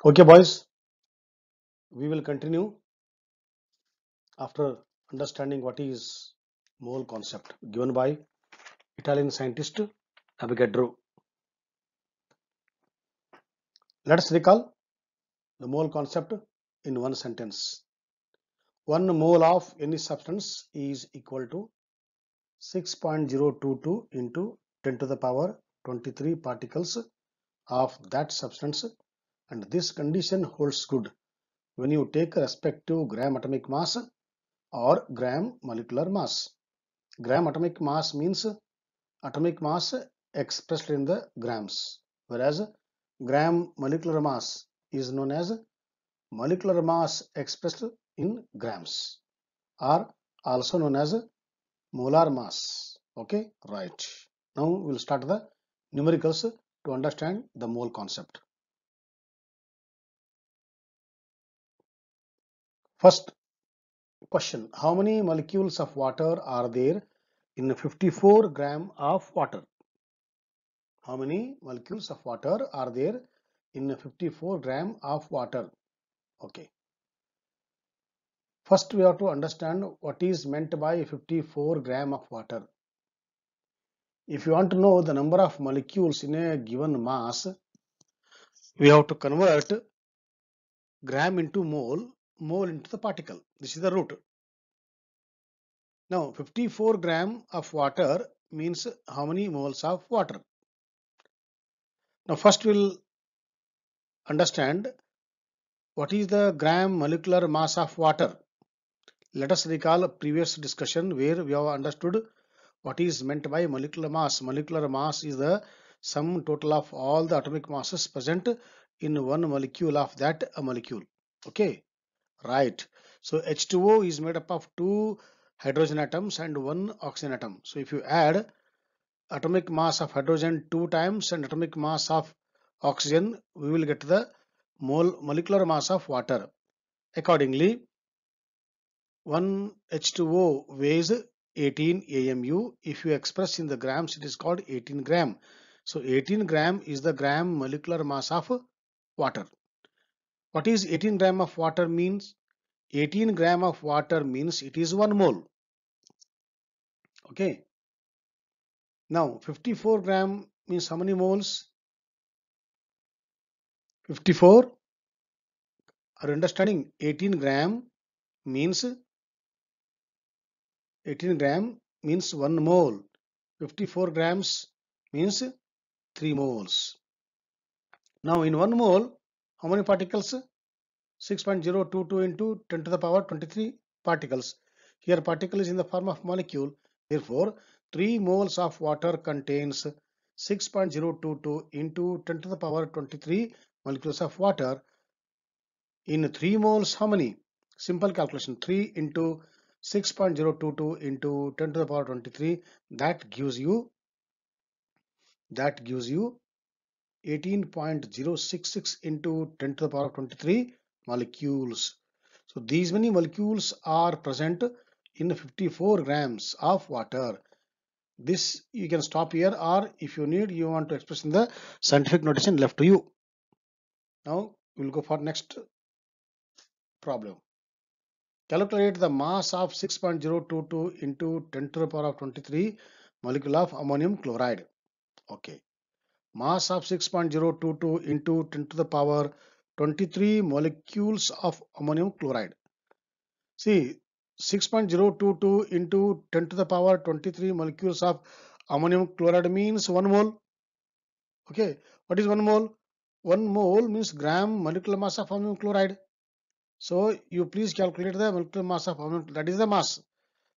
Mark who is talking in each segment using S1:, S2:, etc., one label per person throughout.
S1: Okay, boys, we will continue after understanding what is mole concept given by Italian scientist Avogadro. Let us recall the mole concept in one sentence. 1 mole of any substance is equal to 6.022 into 10 to the power 23 particles of that substance, and this condition holds good when you take respective gram atomic mass or gram molecular mass. Gram atomic mass means atomic mass expressed in the grams, whereas gram molecular mass is known as molecular mass expressed in grams, or also known as molar mass. Okay, right. Now we'll start the numericals to understand the mole concept. First question: how many molecules of water are there in 54 gram of water? How many molecules of water are there in 54 gram of water? Okay. First, we have to understand what is meant by 54 gram of water. If you want to know the number of molecules in a given mass, we have to convert gram into mole, mole into the particle. This is the root. Now, 54 gram of water means how many moles of water? Now, first we'll understand what is the gram molecular mass of water. Let us recall a previous discussion where we have understood what is meant by molecular mass. Molecular mass is the sum total of all the atomic masses present in one molecule of that molecule. Okay, right. So H2O is made up of 2 hydrogen atoms and 1 oxygen atom. So if you add atomic mass of hydrogen 2 times and atomic mass of oxygen, we will get the molecular mass of water. Accordingly, 1 H2O weighs 18 AMU. If you express in the grams, it is called 18 gram. So 18 gram is the gram molecular mass of water. What is 18 gram of water means? 18 gram of water means it is 1 mole. Okay. Now 54 gram means how many moles? 54. Are you understanding? 18 gram means 1 mole. 54 grams means 3 moles. Now in 1 mole, how many particles? 6.022 into 10 to the power 23 particles. Here particle is in the form of molecule. Therefore, 3 moles of water contains 6.022 into 10 to the power 23 molecules of water. In 3 moles, how many? Simple calculation. 3 into 6.022 into 10 to the power 23. That gives you 18.066 into 10 to the power 23 molecules. So these many molecules are present in 54 grams of water. This you can stop here, or if you need, you want to express in the scientific notation, left to you. Now we will go for next problem. Calculate the mass of 6.022 into 10 to the power of 23 molecule of ammonium chloride. Okay. Mass of 6.022 into 10 to the power 23 molecules of ammonium chloride. See, 6.022 into 10 to the power 23 molecules of ammonium chloride means 1 mole. Okay, what is 1 mole? 1 mole means gram molecular mass of ammonium chloride. So you please calculate the molecular mass of ammonium, that is the mass.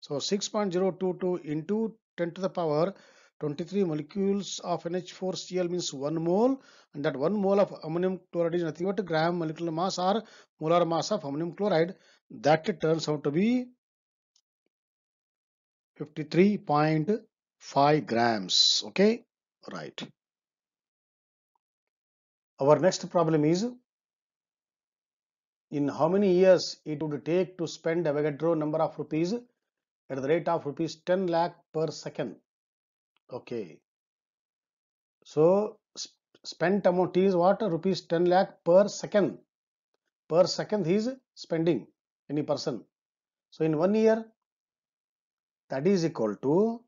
S1: So 6.022 into 10 to the power 23 molecules of NH4Cl means 1 mole, and that 1 mole of ammonium chloride is nothing but gram molecular mass or molar mass of ammonium chloride. That turns out to be 53.5 grams. Okay, right. Our next problem is, in how many years it would take to spend Avogadro number of rupees at the rate of rupees 10 lakh per second. Okay. So spent amount is what? Rupees 10 lakh per second. Per second he is spending, any person. So in 1 year, that is equal to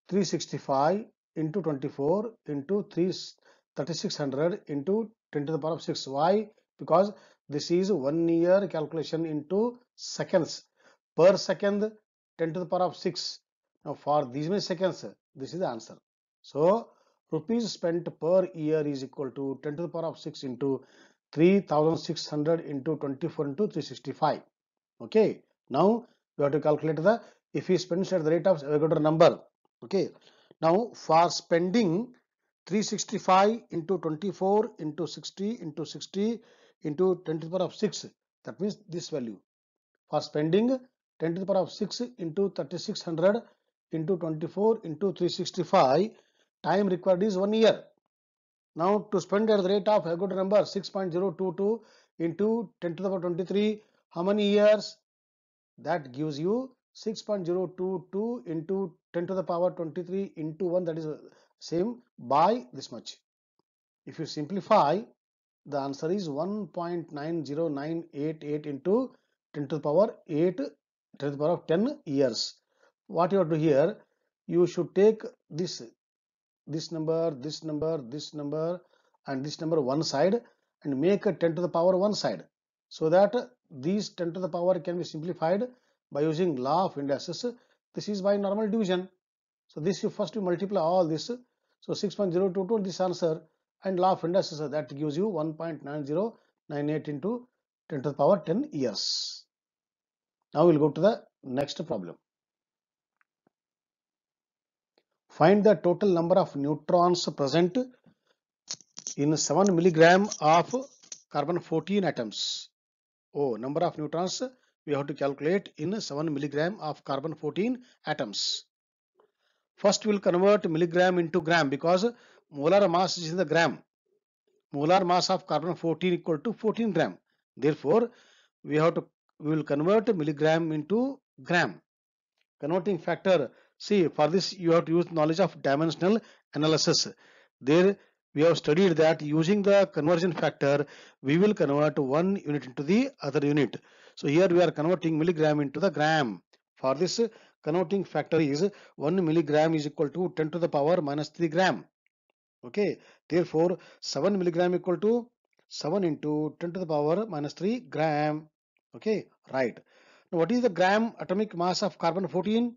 S1: 365 into 24 into 3600 into 10 to the power of 6. Why? Because this is 1 year calculation into seconds. Per second, 10 to the power of 6. Now for these many seconds, this is the answer. So rupees spent per year is equal to 10 to the power of 6 into 3600 into 24 into 365. Okay. Now we have to calculate the, if he spends at the rate of Avogadro number. Okay. Now for spending 365 into 24 into 60 into 60 into 10 to the power of 6, that means this value. For spending 10 to the power of 6 into 3600 into 24 into 365, time required is 1 year. Now to spend at the rate of Avogadro number 6.022 into 10 to the power 23, how many years? That gives you 6.022 into 10 to the power 23 into 1, that is same by this much. If you simplify, the answer is 1.90988 into 10 to the power 8 to the power of 10 years. What you have to do here, you should take this number, this number, this number and this number one side and make a 10 to the power one side, so that these 10 to the power can be simplified by using law of indices. This is by normal division. So this you first multiply all this. So 6.022 this answer, and law of indices, that gives you 1.9098 into 10 to the power 10 years. Now we'll go to the next problem. Find the total number of neutrons present in 7 milligram of carbon 14 atoms. Oh, number of neutrons we have to calculate in 7 milligram of carbon 14 atoms. First we'll convert milligram into gram, because molar mass is in the gram. Molar mass of carbon 14 equal to 14 gram. Therefore, we will convert milligram into gram. Converting factor, see, for this you have to use knowledge of dimensional analysis. There we have studied that using the conversion factor, we will convert one unit into the other unit. So here we are converting milligram into the gram. For this, converting factor is 1 milligram is equal to 10 to the power minus 3 gram. Okay, therefore 7 milligram equal to 7 into 10 to the power minus 3 gram. Okay, right. Now what is the gram atomic mass of carbon 14?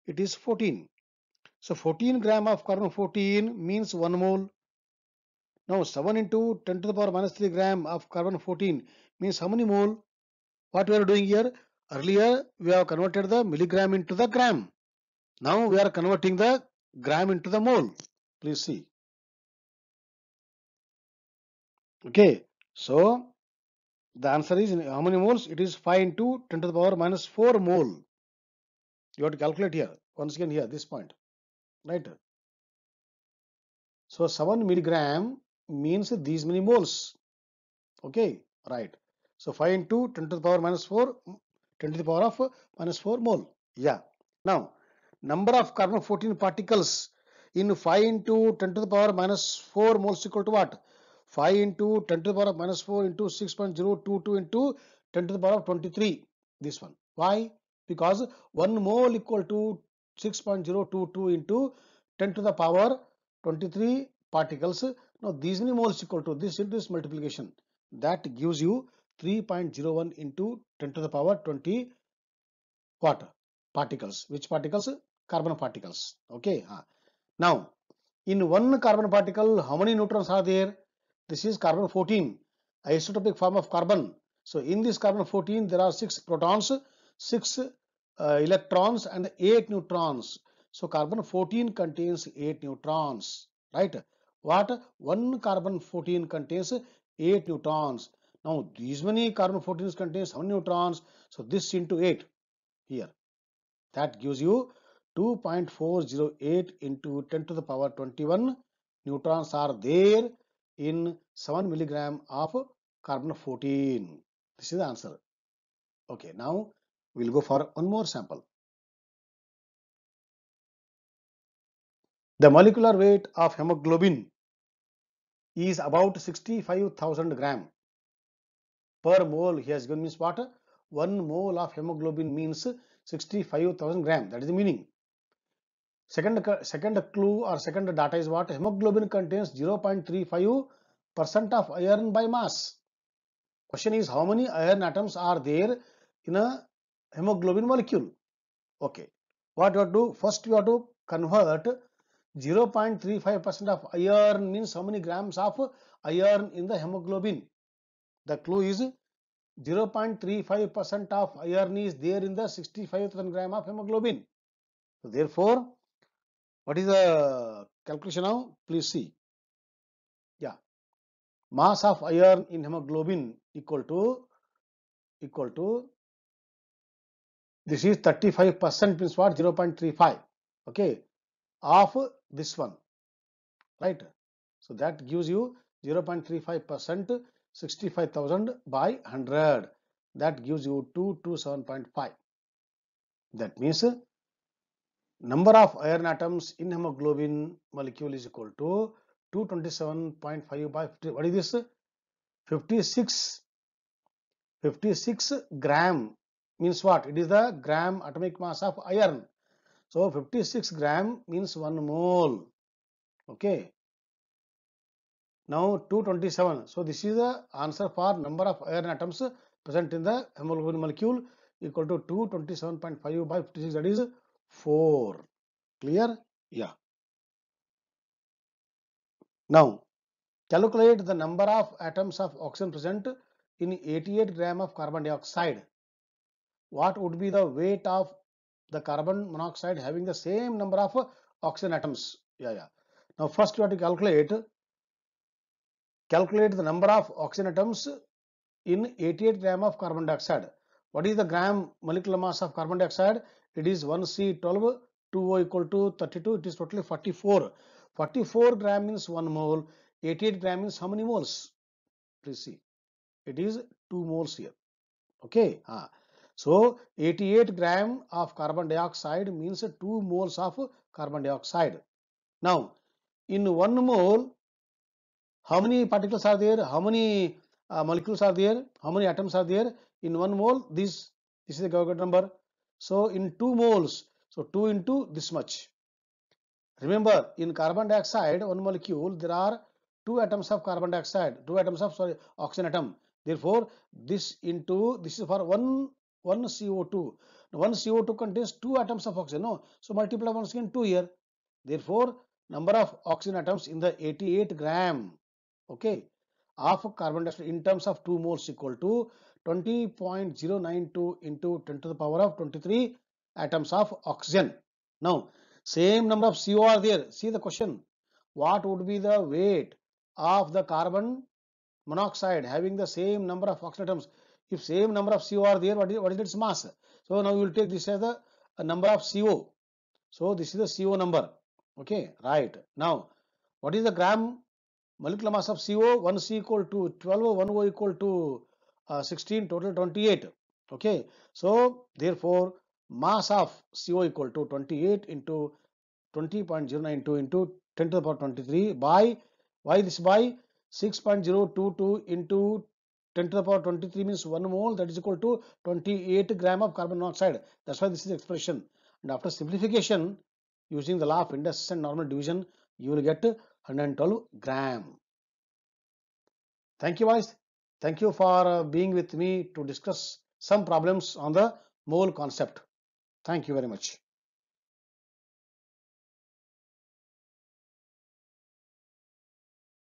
S1: It is 14. So 14 gram of carbon 14 means 1 mole. Now 7 into 10 to the power minus 3 gram of carbon 14 means how many mole? What we are doing here? Earlier we have converted the milligram into the gram. Now we are converting the gram into the mole. Please see. Okay. So the answer is how many moles? It is 5 into 10 to the power minus 4 mole. You have to calculate here. Once again here, this point. Right. So 7 milligram means these many moles. Okay, right. So 5 into 10 to the power minus 4, 10 to the power of minus 4 mole. Yeah. Now, number of carbon 14 particles in 5 into 10 to the power minus 4 moles equal to what? 5 into 10 to the power of minus 4 into 6.022 into 10 to the power of 23. This one. Why? Because 1 mole equal to 6.022 into 10 to the power 23 particles. Now, these many moles equal to this into this multiplication. That gives you 3.01 into 10 to the power 20 what? Particles. Which particles? Carbon particles. Okay. Now, in one carbon particle, how many neutrons are there? This is carbon 14, isotopic form of carbon. So, in this carbon 14, there are 6 protons, 6 electrons and 8 neutrons. So, carbon 14 contains 8 neutrons, right? What? One carbon 14 contains 8 neutrons. Now, these many carbon 14s contains how many neutrons? So, this into 8 here. That gives you 2.408 into 10 to the power 21 neutrons are there in 7 milligram of carbon 14. This is the answer. Okay, now we'll go for one more sample. The molecular weight of hemoglobin is about 65,000 gram per mole. He has given means what? 1 mole of hemoglobin means 65,000 gram. That is the meaning. Second clue or second data is what? Hemoglobin contains 0.35% of iron by mass. Question is, how many iron atoms are there in a hemoglobin molecule? Okay. What you have to do? First, you have to convert 0.35% of iron means how many grams of iron in the hemoglobin. The clue is 0.35% of iron is there in the 65,000 gram of hemoglobin. So therefore, what is the calculation now? Please see. Yeah, mass of iron in hemoglobin equal to this is 35% means what? 0.35. Okay, of this one, right? So that gives you 0.35%, 65,000 by 100. That gives you 227.5. That means number of iron atoms in hemoglobin molecule is equal to 227.5 by 50. What is this? 56 gram means what? It is the gram atomic mass of iron. So 56 gram means 1 mole. Okay. Now 227. So this is the answer for number of iron atoms present in the hemoglobin molecule equal to 227.5 by 56. That is 4. Clear? Yeah. Now calculate the number of atoms of oxygen present in 88 gram of carbon dioxide. What would be the weight of the carbon monoxide having the same number of oxygen atoms? Yeah. Now first you have to calculate the number of oxygen atoms in 88 gram of carbon dioxide. What is the gram molecular mass of carbon dioxide? It is 1C12, 2O equal to 32. It is totally 44. 44 gram means 1 mole. 88 gram means how many moles? Please see. It is 2 moles here. Okay. So 88 gram of carbon dioxide means 2 moles of carbon dioxide. Now in 1 mole, how many particles are there? How many molecules are there? How many atoms are there? In 1 mole, this is the Avogadro number. So in 2 moles, so 2 into this much. Remember, in carbon dioxide, 1 molecule, there are 2 atoms of carbon dioxide, 2 atoms of oxygen atom. Therefore, this is for 1 CO2. Now, 1 CO2 contains 2 atoms of oxygen. No, so multiply once again 2 here. Therefore, number of oxygen atoms in the 88 gram, okay, of carbon dioxide in terms of 2 moles equal to 20.092 into 10 to the power of 23 atoms of oxygen. Now, same number of CO are there. See the question. What would be the weight of the carbon monoxide having the same number of oxygen atoms? If same number of CO are there, what is its mass? So now we will take this as the number of CO. So this is the CO number. Okay, right. Now, what is the gram molecular mass of CO? 1C equal to 12, 1O equal to 16, total 28. Okay, so therefore mass of CO equal to 28 into 20.092 into 10 to the power 23 by, why this by 6.022 into 10 to the power 23 means 1 mole, that is equal to 28 gram of carbon monoxide. That's why this is the expression. And after simplification, using the law of indices and normal division, you will get 112 gram. Thank you, guys. Thank you for being with me to discuss some problems on the mole concept. Thank you very much.